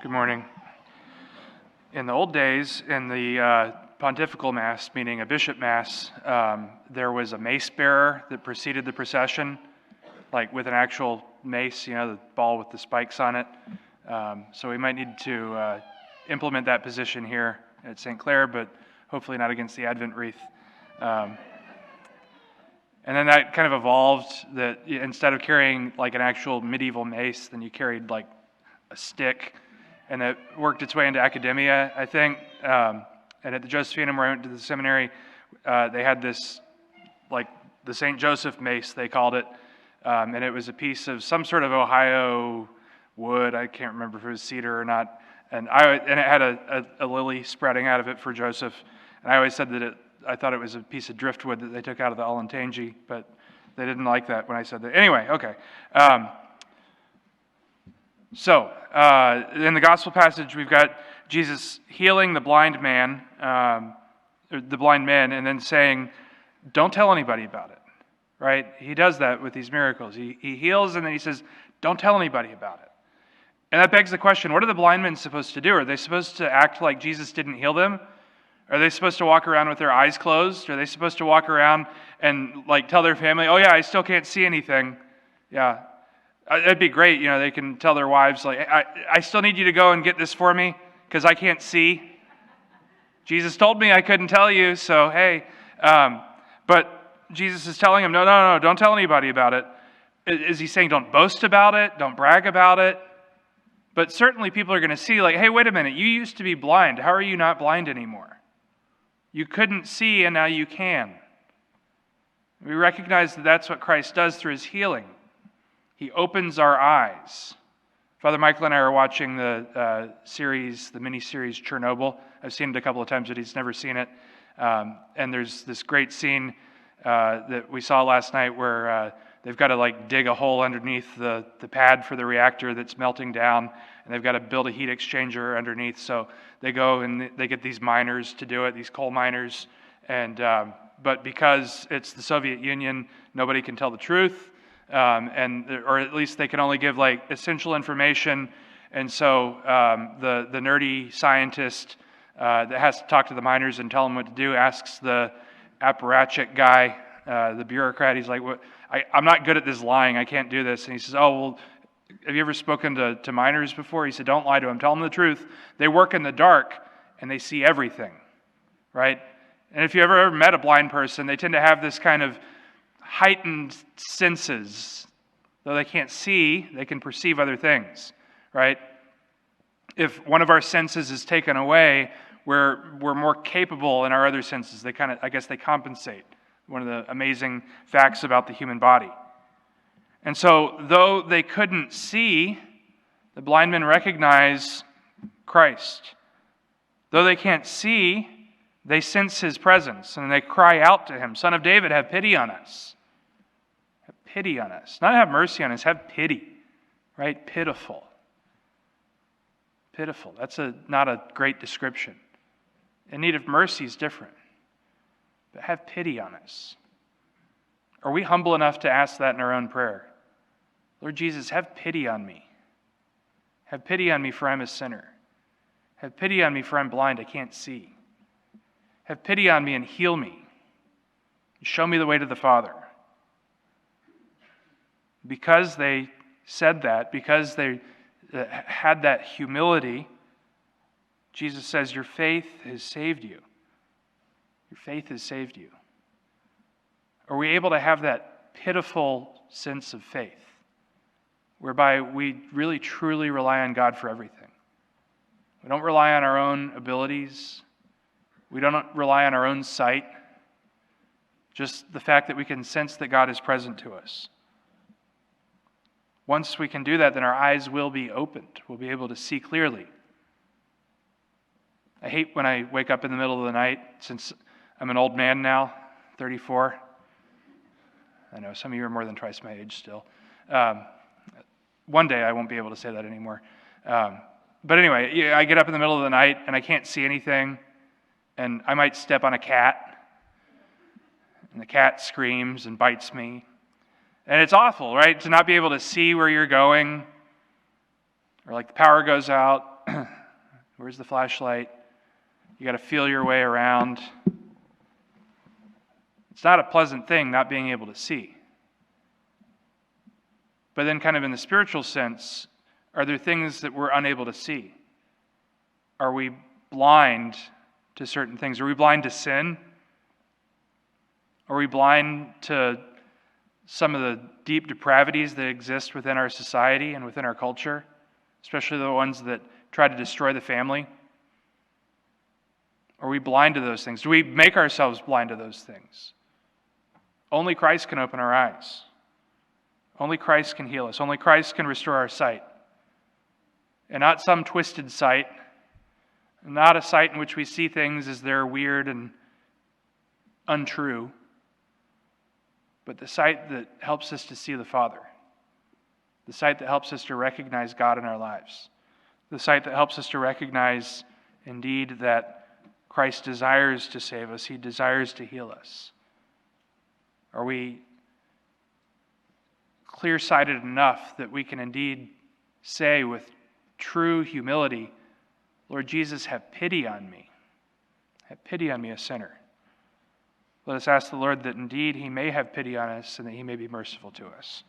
Good morning. In the old days, in the Pontifical Mass, meaning a bishop mass, there was a mace bearer that preceded the procession, like with an actual mace, the ball with the spikes on it. So we might need to implement that position here at St. Clair, but hopefully not against the Advent wreath. And then that kind of evolved that instead of carrying like an actual medieval mace, then you carried like a stick, and it worked its way into academia, I think. And at the Josephinum, where I went to the seminary, they had this, like the St. Joseph mace, they called it, and it was a piece of some sort of Ohio wood. I can't remember if it was cedar or not. And it had a lily spreading out of it for Joseph. And I always said that I thought it was a piece of driftwood that they took out of the Olentangy, but they didn't like that when I said that. Anyway, okay. So, in the gospel passage, we've got Jesus healing the blind man, the blind men, and then saying, don't tell anybody about it, right? He does that with these miracles. He heals, and then he says, don't tell anybody about it. And that begs the question, what are the blind men supposed to do? Are they supposed to act like Jesus didn't heal them? Are they supposed to walk around with their eyes closed? Are they supposed to walk around and tell their family, oh yeah, I still can't see anything? Yeah. That'd be great, they can tell their wives, I still need you to go and get this for me, because I can't see. Jesus told me I couldn't tell you, so hey. But Jesus is telling him, no, don't tell anybody about it. Is he saying don't boast about it, don't brag about it? But certainly people are going to see, hey, wait a minute, you used to be blind. How are you not blind anymore? You couldn't see, and now you can. We recognize that that's what Christ does through his healing. He opens our eyes. Father Michael and I are watching the mini-series Chernobyl. I've seen it a couple of times, but he's never seen it. And there's this great scene that we saw last night where they've got to dig a hole underneath the pad for the reactor that's melting down, and they've got to build a heat exchanger underneath. So they go and they get these miners to do it, these coal miners. But because it's the Soviet Union, nobody can tell the truth. Or at least they can only give essential information, and so the nerdy scientist that has to talk to the miners and tell them what to do asks the apparatchik guy, the bureaucrat. He's like, "What? I'm not good at this lying. I can't do this." And he says, "Oh well, have you ever spoken to miners before?" He said, "Don't lie to them. Tell them the truth. They work in the dark and they see everything, right?" And if you ever met a blind person, they tend to have this kind of heightened senses. Though they can't see, they can perceive other things, right? If one of our senses is taken away, we're more capable in our other senses. They they compensate. One of the amazing facts about the human body. And so, though they couldn't see, the blind men recognize Christ. Though they can't see, they sense his presence, and they cry out to him, "Son of David, have pity on us." Pity on us. Not have mercy on us, have pity, right? Pitiful. Pitiful. That's not a great description. In need of mercy is different. But have pity on us. Are we humble enough to ask that in our own prayer? Lord Jesus, have pity on me. Have pity on me, for I'm a sinner. Have pity on me, for I'm blind, I can't see. Have pity on me and heal me. Show me the way to the Father. Because they said that, because they had that humility, Jesus says, your faith has saved you. Your faith has saved you. Are we able to have that pitiful sense of faith, whereby we really truly rely on God for everything? We don't rely on our own abilities. We don't rely on our own sight. Just the fact that we can sense that God is present to us. Once we can do that, then our eyes will be opened. We'll be able to see clearly. I hate when I wake up in the middle of the night, since I'm an old man now, 34. I know some of you are more than twice my age still. One day I won't be able to say that anymore. But anyway, I get up in the middle of the night and I can't see anything, and I might step on a cat, and the cat screams and bites me. And it's awful, right? To not be able to see where you're going, or the power goes out, Where's the flashlight? You got to feel your way around. It's not a pleasant thing not being able to see. But then kind of in the spiritual sense, are there things that we're unable to see? Are we blind to certain things? Are we blind to sin? Are we blind to some of the deep depravities that exist within our society and within our culture, especially the ones that try to destroy the family? Are we blind to those things? Do we make ourselves blind to those things? Only Christ can open our eyes. Only Christ can heal us. Only Christ can restore our sight. And not some twisted sight, not a sight in which we see things as they're weird and untrue, but the sight that helps us to see the Father. The sight that helps us to recognize God in our lives. The sight that helps us to recognize, indeed, that Christ desires to save us. He desires to heal us. Are we clear-sighted enough that we can indeed say with true humility, Lord Jesus, have pity on me. Have pity on me, a sinner. Let us ask the Lord that indeed He may have pity on us and that He may be merciful to us.